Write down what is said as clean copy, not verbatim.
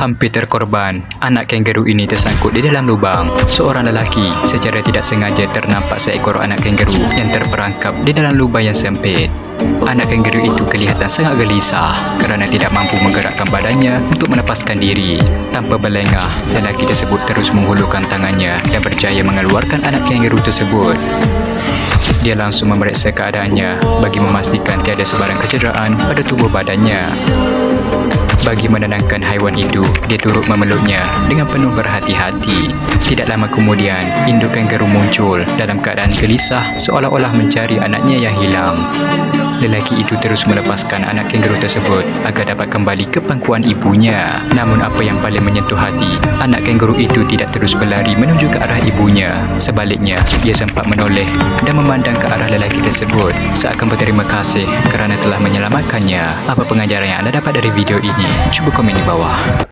Hampir terkorban, anak kangaroo ini tersangkut di dalam lubang. Seorang lelaki secara tidak sengaja ternampak seekor anak kangaroo yang terperangkap di dalam lubang yang sempit. Anak kangaroo itu kelihatan sangat gelisah kerana tidak mampu menggerakkan badannya untuk melepaskan diri. Tanpa berlengah, lelaki tersebut terus menghulurkan tangannya dan berjaya mengeluarkan anak kangaroo tersebut. Dia langsung memeriksa keadaannya bagi memastikan tiada sebarang kecederaan pada tubuh badannya. Bagi menenangkan haiwan itu, dia turut memeluknya dengan penuh berhati-hati. Tidak lama kemudian, induk kangaroo muncul dalam keadaan gelisah seolah-olah mencari anaknya yang hilang. Lelaki itu terus melepaskan anak kangaroo tersebut agar dapat kembali ke pangkuan ibunya. Namun apa yang paling menyentuh hati, anak kangaroo itu tidak terus berlari menuju ke arah ibunya. Sebaliknya, dia sempat menoleh dan memandang ke arah lelaki tersebut seakan berterima kasih kerana telah menyelamatkannya. Apa pengajaran yang anda dapat dari video ini? Cuba komen di bawah.